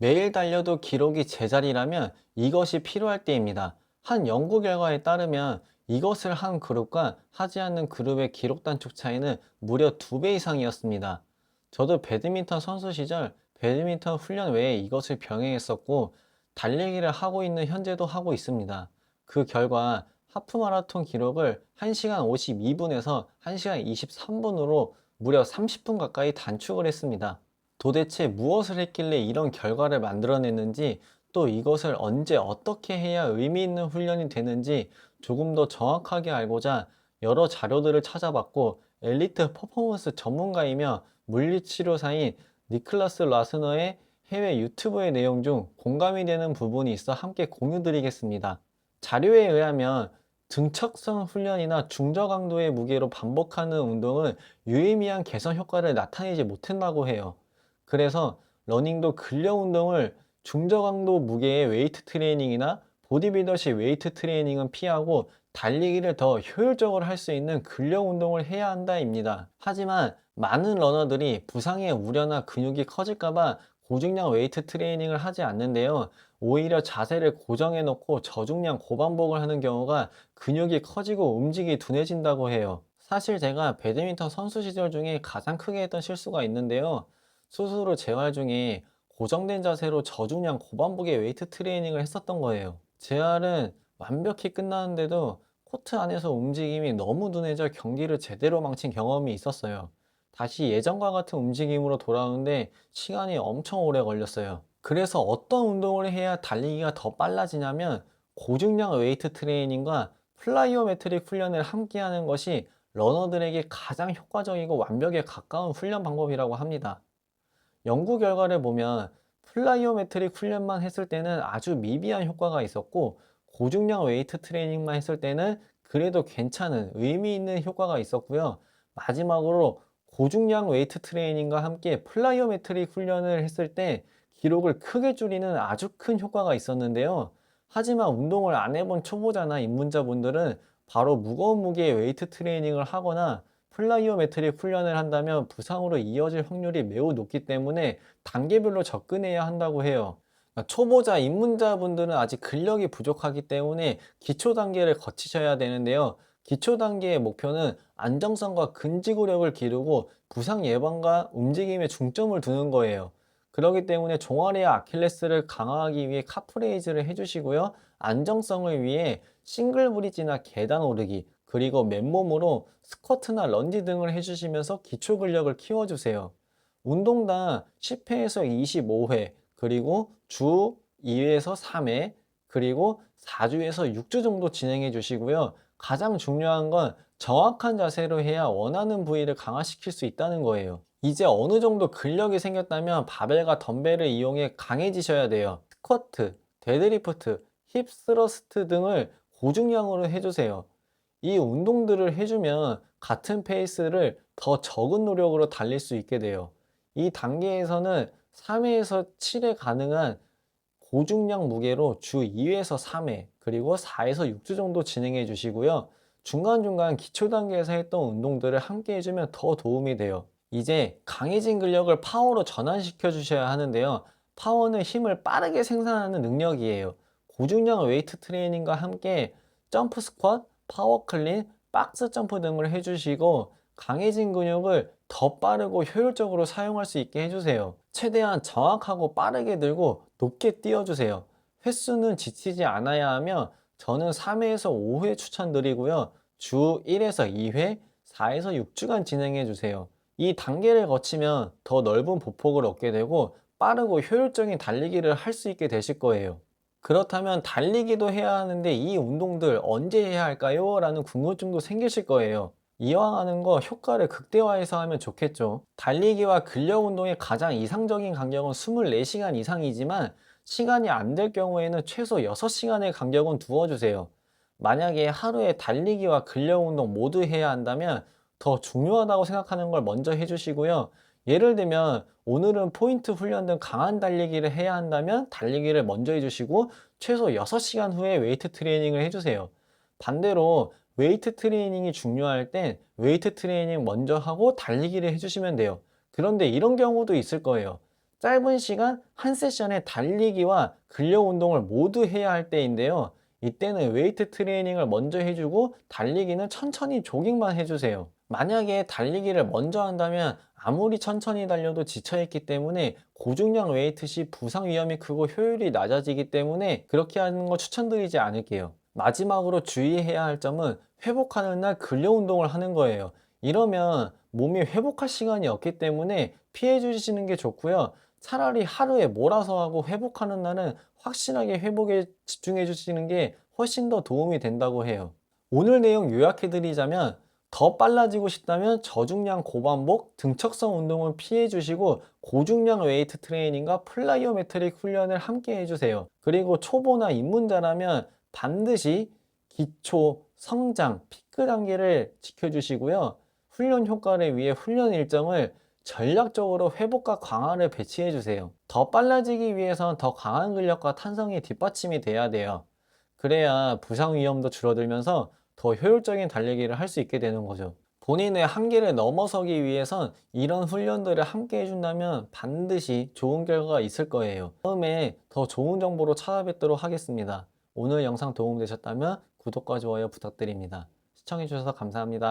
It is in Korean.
매일 달려도 기록이 제자리라면 이것이 필요할 때입니다. 한 연구 결과에 따르면 이것을 한 그룹과 하지 않는 그룹의 기록 단축 차이는 무려 2배 이상이었습니다. 저도 배드민턴 선수 시절 배드민턴 훈련 외에 이것을 병행했었고, 달리기를 하고 있는 현재도 하고 있습니다. 그 결과 하프 마라톤 기록을 1시간 52분에서 1시간 23분으로 무려 30분 가까이 단축을 했습니다. 도대체 무엇을 했길래 이런 결과를 만들어냈는지, 또 이것을 언제 어떻게 해야 의미 있는 훈련이 되는지 조금 더 정확하게 알고자 여러 자료들을 찾아봤고, 엘리트 퍼포먼스 전문가이며 물리치료사인 니클라스 라스너의 해외 유튜브의 내용 중 공감이 되는 부분이 있어 함께 공유드리겠습니다. 자료에 의하면 등척성 훈련이나 중저강도의 무게로 반복하는 운동은 유의미한 개선 효과를 나타내지 못한다고 해요. 그래서 러닝도 근력 운동을 중저강도 무게의 웨이트 트레이닝이나 보디빌더식 웨이트 트레이닝은 피하고 달리기를 더 효율적으로 할 수 있는 근력 운동을 해야 한다입니다. 하지만 많은 러너들이 부상의 우려나 근육이 커질까봐 고중량 웨이트 트레이닝을 하지 않는데요. 오히려 자세를 고정해 놓고 저중량 고반복을 하는 경우가 근육이 커지고 움직이 둔해진다고 해요. 사실 제가 배드민턴 선수 시절 중에 가장 크게 했던 실수가 있는데요. 스스로 재활 중에 고정된 자세로 저중량 고반복의 웨이트 트레이닝을 했었던 거예요. 재활은 완벽히 끝나는데도 코트 안에서 움직임이 너무 둔해져 경기를 제대로 망친 경험이 있었어요. 다시 예전과 같은 움직임으로 돌아오는데 시간이 엄청 오래 걸렸어요. 그래서 어떤 운동을 해야 달리기가 더 빨라지냐면, 고중량 웨이트 트레이닝과 플라이오메트릭 훈련을 함께 하는 것이 러너들에게 가장 효과적이고 완벽에 가까운 훈련 방법이라고 합니다. 연구 결과를 보면 플라이오메트릭 훈련만 했을 때는 아주 미비한 효과가 있었고, 고중량 웨이트 트레이닝만 했을 때는 그래도 괜찮은 의미 있는 효과가 있었고요. 마지막으로 고중량 웨이트 트레이닝과 함께 플라이오메트릭 훈련을 했을 때 기록을 크게 줄이는 아주 큰 효과가 있었는데요. 하지만 운동을 안 해본 초보자나 입문자분들은 바로 무거운 무게의 웨이트 트레이닝을 하거나 플라이오메트릭 훈련을 한다면 부상으로 이어질 확률이 매우 높기 때문에 단계별로 접근해야 한다고 해요. 그러니까 초보자, 입문자분들은 아직 근력이 부족하기 때문에 기초 단계를 거치셔야 되는데요. 기초 단계의 목표는 안정성과 근지구력을 기르고 부상 예방과 움직임에 중점을 두는 거예요. 그렇기 때문에 종아리와 아킬레스를 강화하기 위해 카프레이즈를 해주시고요. 안정성을 위해 싱글 브릿지나 계단 오르기, 그리고 맨몸으로 스쿼트나 런지 등을 해주시면서 기초 근력을 키워주세요. 운동당 10회에서 25회, 그리고 주 2회에서 3회, 그리고 4주에서 6주 정도 진행해 주시고요. 가장 중요한 건 정확한 자세로 해야 원하는 부위를 강화시킬 수 있다는 거예요. 이제 어느 정도 근력이 생겼다면 바벨과 덤벨을 이용해 강해지셔야 돼요. 스쿼트, 데드리프트, 힙 스러스트 등을 고중량으로 해주세요. 이 운동들을 해주면 같은 페이스를 더 적은 노력으로 달릴 수 있게 돼요. 이 단계에서는 3회에서 7회 가능한 고중량 무게로 주 2회에서 3회, 그리고 4에서 6주 정도 진행해 주시고요. 중간중간 기초 단계에서 했던 운동들을 함께 해주면 더 도움이 돼요. 이제 강해진 근력을 파워로 전환시켜 주셔야 하는데요. 파워는 힘을 빠르게 생산하는 능력이에요. 고중량 웨이트 트레이닝과 함께 점프 스쿼트, 파워 클린, 박스 점프 등을 해주시고, 강해진 근육을 더 빠르고 효율적으로 사용할 수 있게 해주세요. 최대한 정확하고 빠르게 들고 높게 뛰어주세요. 횟수는 지치지 않아야 하며 저는 3회에서 5회 추천드리고요. 주 1에서 2회, 4에서 6주간 진행해 주세요. 이 단계를 거치면 더 넓은 보폭을 얻게 되고 빠르고 효율적인 달리기를 할 수 있게 되실 거예요. 그렇다면 달리기도 해야 하는데 이 운동들 언제 해야 할까요? 라는 궁금증도 생기실 거예요. 이왕 하는 거 효과를 극대화해서 하면 좋겠죠. 달리기와 근력 운동의 가장 이상적인 간격은 24시간 이상이지만, 시간이 안 될 경우에는 최소 6시간의 간격은 두어주세요. 만약에 하루에 달리기와 근력 운동 모두 해야 한다면 더 중요하다고 생각하는 걸 먼저 해주시고요. 예를 들면 오늘은 포인트 훈련 등 강한 달리기를 해야 한다면 달리기를 먼저 해주시고 최소 6시간 후에 웨이트 트레이닝을 해주세요. 반대로 웨이트 트레이닝이 중요할 땐 웨이트 트레이닝 먼저 하고 달리기를 해주시면 돼요. 그런데 이런 경우도 있을 거예요. 짧은 시간 한 세션에 달리기와 근력 운동을 모두 해야 할 때인데요. 이때는 웨이트 트레이닝을 먼저 해주고 달리기는 천천히 조깅만 해주세요. 만약에 달리기를 먼저 한다면 아무리 천천히 달려도 지쳐있기 때문에 고중량 웨이트 시 부상 위험이 크고 효율이 낮아지기 때문에 그렇게 하는 거 추천드리지 않을게요. 마지막으로 주의해야 할 점은 회복하는 날 근력 운동을 하는 거예요. 이러면 몸이 회복할 시간이 없기 때문에 피해 주시는 게 좋고요. 차라리 하루에 몰아서 하고 회복하는 날은 확실하게 회복에 집중해 주시는 게 훨씬 더 도움이 된다고 해요. 오늘 내용 요약해 드리자면 더 빨라지고 싶다면 저중량 고반복, 등척성 운동을 피해 주시고 고중량 웨이트 트레이닝과 플라이오메트릭 훈련을 함께 해주세요. 그리고 초보나 입문자라면 반드시 기초, 성장, 피크 단계를 지켜주시고요. 훈련 효과를 위해 훈련 일정을 전략적으로 회복과 강화를 배치해 주세요. 더 빨라지기 위해선 더 강한 근력과 탄성이 뒷받침이 돼야 돼요. 그래야 부상 위험도 줄어들면서 더 효율적인 달리기를 할 수 있게 되는 거죠. 본인의 한계를 넘어서기 위해선 이런 훈련들을 함께 해준다면 반드시 좋은 결과가 있을 거예요. 다음에 더 좋은 정보로 찾아뵙도록 하겠습니다. 오늘 영상 도움되셨다면 구독과 좋아요 부탁드립니다. 시청해주셔서 감사합니다.